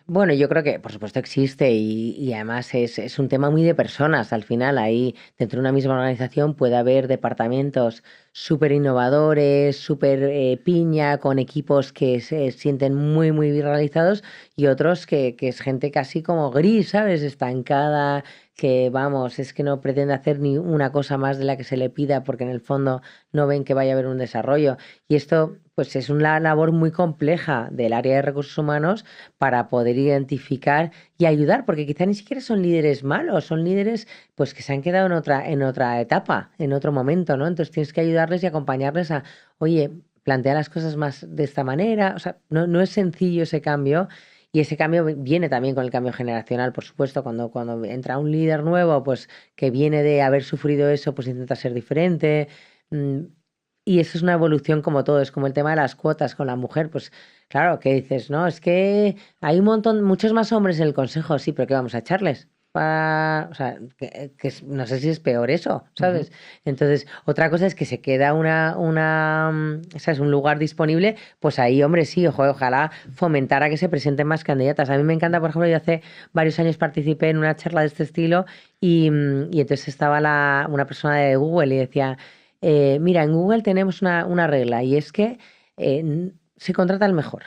Bueno, yo creo que por supuesto existe y además es un tema muy de personas. Al final, ahí dentro de una misma organización puede haber departamentos súper innovadores, súper piña, con equipos que se sienten muy, muy bien realizados y otros que es gente casi como gris, ¿sabes? Estancada, que vamos, es que no pretende hacer ni una cosa más de la que se le pida porque en el fondo no ven que vaya a haber un desarrollo. Y esto, pues es una labor muy compleja del área de recursos humanos para poder identificar y ayudar, porque quizá ni siquiera son líderes malos, son líderes pues que se han quedado en otra etapa, en otro momento, ¿no? Entonces tienes que ayudarles y acompañarles a, oye, plantea las cosas más de esta manera, o sea, no es sencillo ese cambio. Y ese cambio viene también con el cambio generacional, por supuesto, cuando entra un líder nuevo, pues que viene de haber sufrido eso, pues intenta ser diferente. Mm, Y eso es una evolución como todo, es como el tema de las cuotas con la mujer, pues claro, ¿qué dices? No, es que hay un montón, muchos más hombres en el consejo, sí, pero ¿qué vamos a echarles? o sea, no sé si es peor eso, ¿sabes? Entonces, otra cosa es que se queda ¿sabes? Un lugar disponible, pues ahí, hombre, sí, ojalá fomentara que se presenten más candidatas. A mí me encanta, por ejemplo, yo hace varios años participé en una charla de este estilo y entonces estaba una persona de Google y decía, mira, en Google tenemos una regla y es que se contrata el mejor.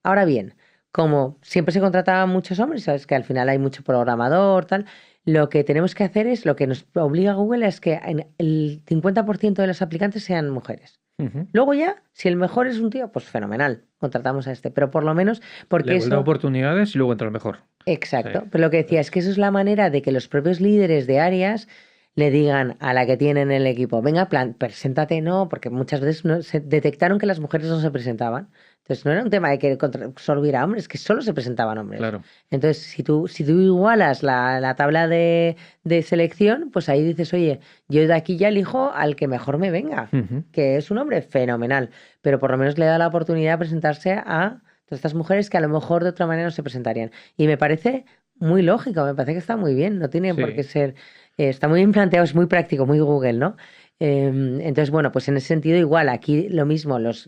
Ahora bien, como siempre se contrataban muchos hombres, sabes que al final hay mucho programador, tal, lo que tenemos que hacer es, lo que nos obliga Google es que el 50% de los aplicantes sean mujeres. Ujú. Luego ya, si el mejor es un tío, pues fenomenal, contratamos a este, pero por lo menos La porque igualdad de eso, oportunidades y luego entra el mejor. Sí. exacto, pero lo que decía es que eso es la manera de que los propios líderes de áreas le digan a la que tiene en el equipo, venga, preséntate, no, porque muchas veces se detectaron que las mujeres no se presentaban. Entonces no era un tema de que solo hubiera hombres, que solo se presentaban hombres. Claro. Entonces, si tú igualas la tabla de selección, pues ahí dices, oye, yo de aquí ya elijo al que mejor me venga, Ujú. que es un hombre fenomenal, pero por lo menos le da la oportunidad de presentarse a todas estas mujeres que a lo mejor de otra manera no se presentarían. Y me parece muy lógico, me parece que está muy bien, no tiene por qué Sí. ser, está muy bien planteado, es muy práctico, muy Google, ¿no? Entonces, bueno, pues en ese sentido igual, aquí lo mismo, los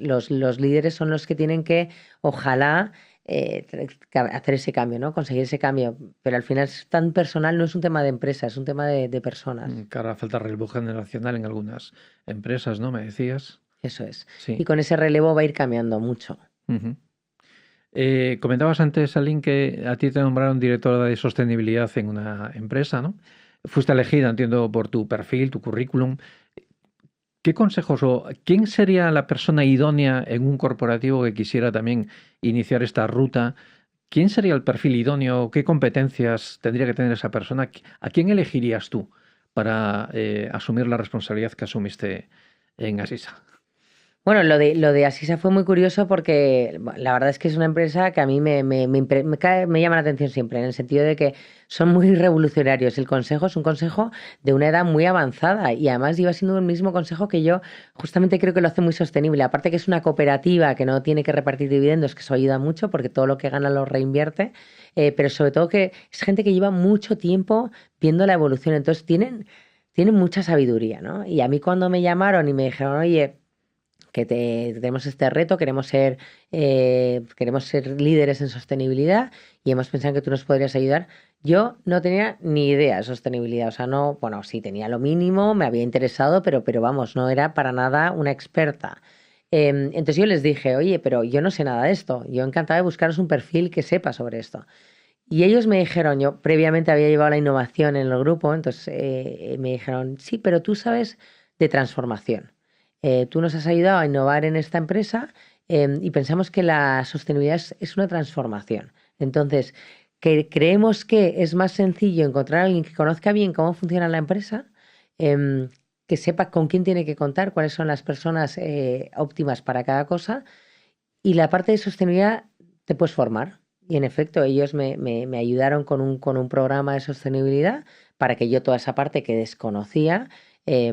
líderes son los que tienen que, ojalá, hacer ese cambio, ¿no? Conseguir ese cambio, pero al final es tan personal, no es un tema de empresa, es un tema de personas, Que ahora falta relevo generacional en algunas empresas, ¿no? Me decías. eso es. Y Sí. con ese relevo va a ir cambiando mucho. Ujú. Comentabas antes, Aline, que a ti te nombraron directora de sostenibilidad en una empresa, ¿no? Fuiste elegida, entiendo, por tu perfil, tu currículum. ¿Qué consejos o quién sería la persona idónea en un corporativo que quisiera también iniciar esta ruta? ¿Quién sería el perfil idóneo? ¿Qué competencias tendría que tener esa persona? ¿A quién elegirías tú para asumir la responsabilidad que asumiste en Asisa? Bueno, lo de Asisa fue muy curioso porque la verdad es que es una empresa que a mí me llama la atención siempre, en el sentido de que son muy revolucionarios. El consejo es un consejo de una edad muy avanzada y además lleva siendo el mismo consejo que yo, justamente creo que lo hace muy sostenible. Aparte que es una cooperativa que no tiene que repartir dividendos, que eso ayuda mucho porque todo lo que gana lo reinvierte, pero sobre todo que es gente que lleva mucho tiempo viendo la evolución, entonces tienen mucha sabiduría, ¿no? Y a mí cuando me llamaron y me dijeron, oye, que tenemos este reto, queremos ser líderes en sostenibilidad y hemos pensado que tú nos podrías ayudar. Yo no tenía ni idea de sostenibilidad, o sea, no, bueno, sí tenía lo mínimo, me había interesado, pero vamos, no era para nada una experta. Entonces yo les dije, oye, pero yo no sé nada de esto, yo encantada de buscaros un perfil que sepa sobre esto. Y ellos me dijeron, yo previamente había llevado la innovación en el grupo, entonces me dijeron, sí, pero tú sabes de transformación. Tú nos has ayudado a innovar en esta empresa y pensamos que la sostenibilidad es una transformación. Entonces, que creemos que es más sencillo encontrar a alguien que conozca bien cómo funciona la empresa, em, que sepa con quién tiene que contar, cuáles son las personas óptimas para cada cosa, y la parte de sostenibilidad te puedes formar. Y en efecto, ellos me ayudaron con un programa de sostenibilidad para que yo toda esa parte que desconocía,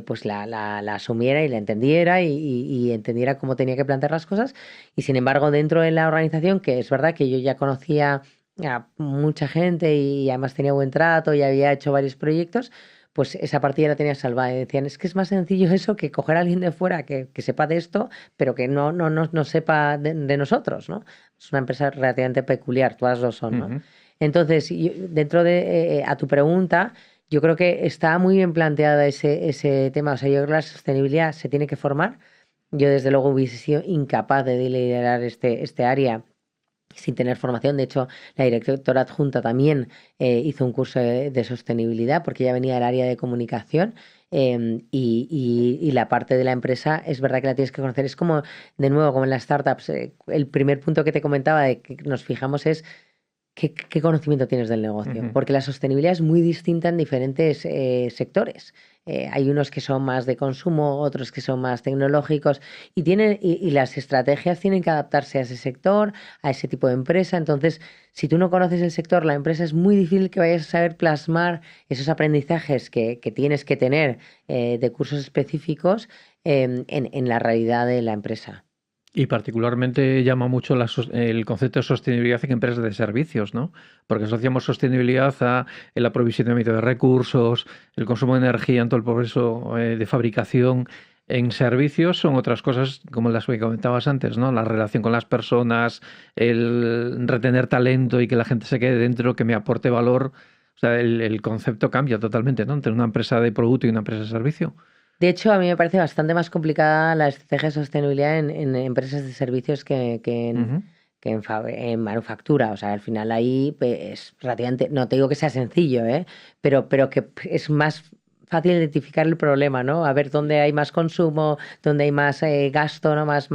pues la asumiera y la entendiera y entendiera cómo tenía que plantear las cosas. Y sin embargo, dentro de la organización, que es verdad que yo ya conocía a mucha gente y además tenía buen trato y había hecho varios proyectos, pues esa parte ya la tenía salvada. Y decían, es que es más sencillo eso que coger a alguien de fuera que sepa de esto, pero que no sepa de nosotros, ¿no? Es una empresa relativamente peculiar, todas lo son, ¿no? Ujú. Entonces, dentro de a tu pregunta, yo creo que está muy bien planteada ese tema. O sea, yo creo que la sostenibilidad se tiene que formar. Yo, desde luego, hubiese sido incapaz de liderar este área sin tener formación. De hecho, la directora adjunta también hizo un curso de sostenibilidad porque ella venía del área de comunicación. Y la parte de la empresa es verdad que la tienes que conocer. Es como, de nuevo, como en las startups, el primer punto que te comentaba de que nos fijamos es qué conocimiento tienes del negocio, Ujú. porque la sostenibilidad es muy distinta en diferentes sectores. Hay unos que son más de consumo, otros que son más tecnológicos y las estrategias tienen que adaptarse a ese sector, a ese tipo de empresa. Entonces, si tú no conoces el sector, la empresa, es muy difícil que vayas a saber plasmar esos aprendizajes que tienes que tener de cursos específicos en la realidad de la empresa. Y particularmente llama mucho el concepto de sostenibilidad en empresas de servicios, ¿no? Porque asociamos sostenibilidad a el aprovisionamiento de recursos, el consumo de energía en todo el proceso de fabricación. En servicios son otras cosas como las que comentabas antes, ¿no? La relación con las personas, el retener talento y que la gente se quede dentro, que me aporte valor. O sea, el concepto cambia totalmente, ¿no? Entre una empresa de producto y una empresa de servicio. De hecho, a mí me parece bastante más complicada la estrategia de sostenibilidad en empresas de servicios Ujú. en manufactura. O sea, al final ahí es relativamente, no te digo que sea sencillo, ¿eh? Pero que es más fácil identificar el problema, ¿no? A ver dónde hay más consumo, dónde hay más gasto, ¿no? Más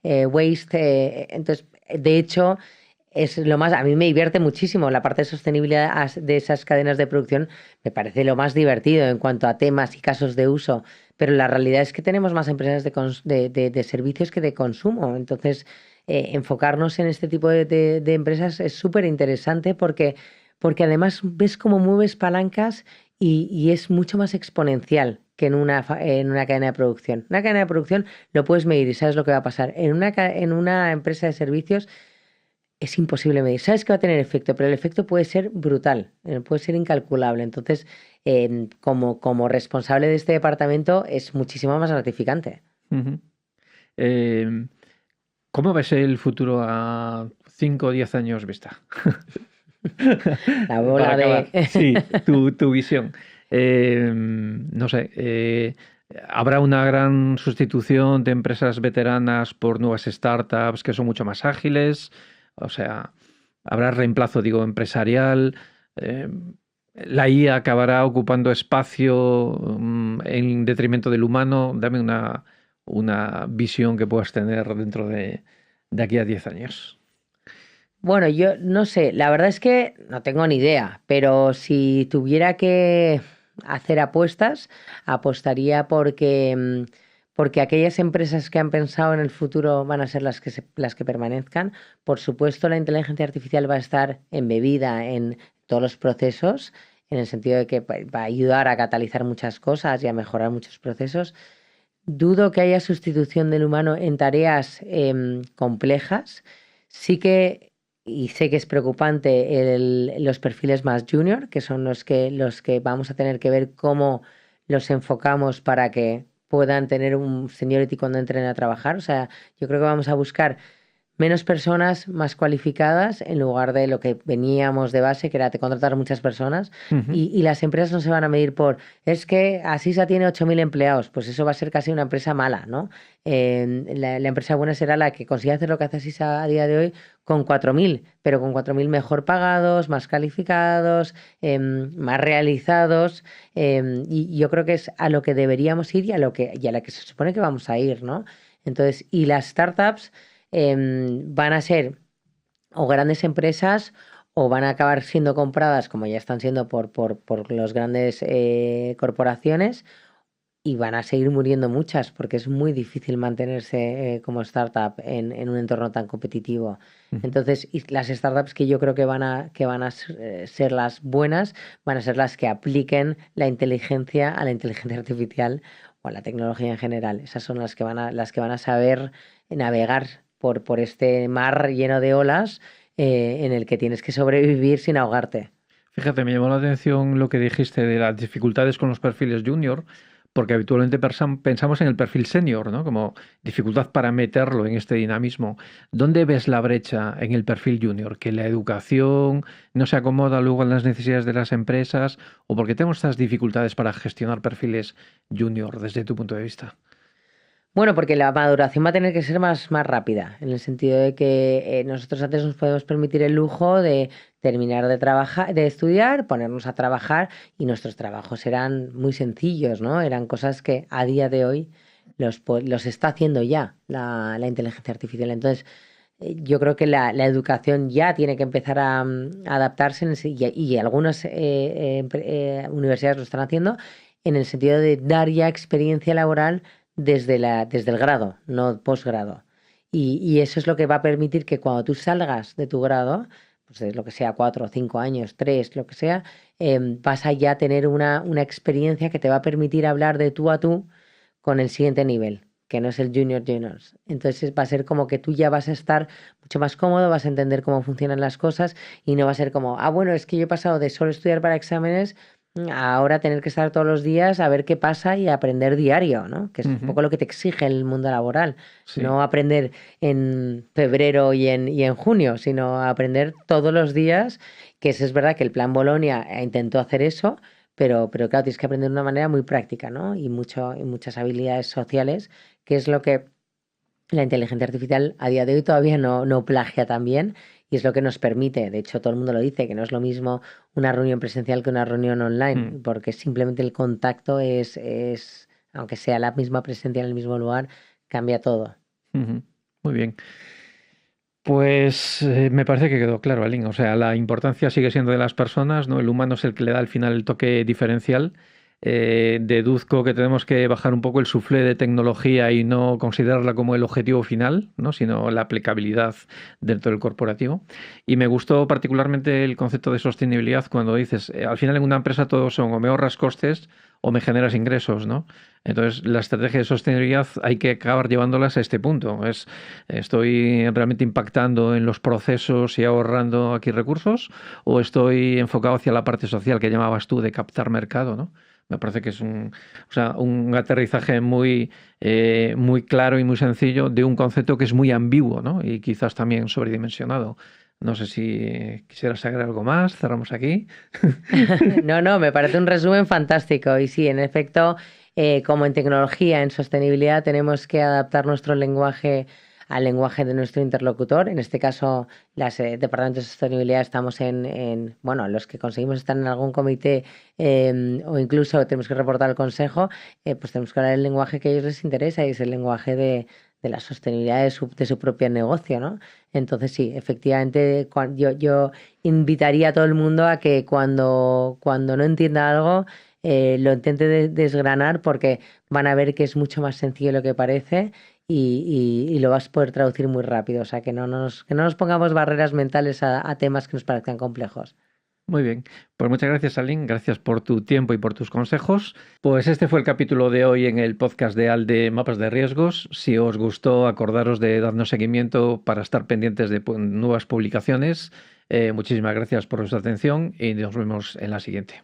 waste. Entonces, de hecho, es lo más, a mí me divierte muchísimo la parte de sostenibilidad de esas cadenas de producción, me parece lo más divertido en cuanto a temas y casos de uso, pero la realidad es que tenemos más empresas de servicios que de consumo, entonces enfocarnos en este tipo de empresas es súper interesante porque además ves cómo mueves palancas y es mucho más exponencial que en una cadena de producción. Una cadena de producción lo puedes medir y sabes lo que va a pasar. En una empresa de servicios es imposible medir. Sabes que va a tener efecto, pero el efecto puede ser brutal, puede ser incalculable. Entonces, como responsable de este departamento, es muchísimo más gratificante. Ujú. Eh, ¿Cómo ves el futuro a 5 o 10 años vista? La Para bola de... acabar, sí, tu visión. No sé, ¿habrá una gran sustitución de empresas veteranas por nuevas startups que son mucho más ágiles? O sea, ¿habrá reemplazo, digo, empresarial? Eh, ¿La IA acabará ocupando espacio en detrimento del humano? Dame una visión que puedas tener dentro de aquí a 10 años. Bueno, yo no sé, la verdad es que no tengo ni idea, pero si tuviera que hacer apuestas, apostaría porque aquellas empresas que han pensado en el futuro van a ser las que permanezcan. Por supuesto, la inteligencia artificial va a estar embebida en todos los procesos, en el sentido de que va a ayudar a catalizar muchas cosas y a mejorar muchos procesos. Dudo que haya sustitución del humano en tareas complejas. Sí que, y sé que es preocupante los perfiles más junior, que son los que vamos a tener que ver cómo los enfocamos para que puedan tener un seniority cuando entren a trabajar. O sea, yo creo que vamos a buscar menos personas más cualificadas en lugar de lo que veníamos de base, que era de contratar muchas personas. Ujú. Y las empresas no se van a medir por, es que Asisa tiene 8.000 empleados, pues eso va a ser casi una empresa mala, ¿no? La empresa buena será la que consiga hacer lo que hace Asisa a día de hoy con 4.000, pero con 4.000 mejor pagados, más calificados, más realizados. Y yo creo que es a lo que deberíamos ir y a la que se supone que vamos a ir, ¿no? Entonces, y las startups van a ser o grandes empresas o van a acabar siendo compradas, como ya están siendo por los grandes corporaciones, y van a seguir muriendo muchas, porque es muy difícil mantenerse como startup en un entorno tan competitivo. Ujú. Entonces, y las startups que yo creo que van a ser las buenas, van a ser las que apliquen la inteligencia a la inteligencia artificial o a la tecnología en general. Esas son las que van a saber navegar por este mar lleno de olas en el que tienes que sobrevivir sin ahogarte. Fíjate, me llamó la atención lo que dijiste de las dificultades con los perfiles junior, porque habitualmente pensamos en el perfil senior, ¿no? Como dificultad para meterlo en este dinamismo. ¿Dónde ves la brecha en el perfil junior? ¿Que la educación no se acomoda luego a las necesidades de las empresas? ¿O porque tenemos estas dificultades para gestionar perfiles junior desde tu punto de vista? Bueno, porque la maduración va a tener que ser más rápida, en el sentido de que nosotros antes nos podemos permitir el lujo de terminar de trabajar, de estudiar, ponernos a trabajar y nuestros trabajos eran muy sencillos, ¿no? Eran cosas que a día de hoy los está haciendo ya la inteligencia artificial. Entonces, yo creo que la educación ya tiene que empezar a adaptarse y algunas universidades lo están haciendo en el sentido de dar ya experiencia laboral desde el grado, no posgrado. Y eso es lo que va a permitir que cuando tú salgas de tu grado, pues es lo que sea, 4 o 5 años, 3, lo que sea, vas a ya tener una experiencia que te va a permitir hablar de tú a tú con el siguiente nivel, que no es el junior juniors. Entonces va a ser como que tú ya vas a estar mucho más cómodo, vas a entender cómo funcionan las cosas y no va a ser como, bueno, es que yo he pasado de solo estudiar para exámenes a ahora tener que estar todos los días a ver qué pasa y aprender diario, ¿no? Que es un Ujú. poco lo que te exige el mundo laboral. Sí. No aprender en febrero y en junio, sino aprender todos los días, que es verdad que el plan Bolonia intentó hacer eso, pero claro, tienes que aprender de una manera muy práctica, ¿no? Y muchas habilidades sociales, que es lo que la inteligencia artificial a día de hoy todavía no plagia tan bien y es lo que nos permite, de hecho todo el mundo lo dice, que no es lo mismo una reunión presencial que una reunión Mm. online, porque simplemente el contacto aunque sea la misma presencia en el mismo lugar, cambia todo. Ujú. Muy bien. Pues me parece que quedó claro, Aline. O sea, la importancia sigue siendo de las personas, ¿no? El humano es el que le da al final el toque diferencial. Deduzco que tenemos que bajar un poco el suflé de tecnología y no considerarla como el objetivo final, ¿no? Sino la aplicabilidad dentro del corporativo. Y me gustó particularmente el concepto de sostenibilidad cuando dices, al final en una empresa todos son o me ahorras costes o me generas ingresos, ¿no? Entonces, la estrategia de sostenibilidad hay que acabar llevándolas a este punto. ¿Estoy realmente impactando en los procesos y ahorrando aquí recursos? ¿O estoy enfocado hacia la parte social que llamabas tú de captar mercado, ¿no? Me parece que es un aterrizaje muy claro y muy sencillo de un concepto que es muy ambiguo, ¿no? Y quizás también sobredimensionado. No sé si quisieras agregar algo más. Cerramos aquí. No, me parece un resumen fantástico. Y sí, en efecto, como en tecnología, en sostenibilidad, tenemos que adaptar nuestro lenguaje al lenguaje de nuestro interlocutor. En este caso, los departamentos de sostenibilidad estamos bueno, los que conseguimos estar en algún comité o incluso tenemos que reportar al consejo, pues tenemos que hablar el lenguaje que a ellos les interesa y es el lenguaje de la sostenibilidad de su propio negocio, ¿no? Entonces sí, efectivamente, yo invitaría a todo el mundo a que cuando no entienda algo, lo intente desgranar porque van a ver que es mucho más sencillo de lo que parece y lo vas a poder traducir muy rápido. O sea, que no nos pongamos barreras mentales a temas que nos parezcan complejos. Muy bien, pues muchas gracias, Aline. Gracias por tu tiempo y por tus consejos. Pues este fue el capítulo de hoy en el podcast de ALDE Mapas de Riesgos. Si os gustó, acordaros de darnos seguimiento para estar pendientes de nuevas publicaciones. Muchísimas gracias por vuestra atención y nos vemos en la siguiente.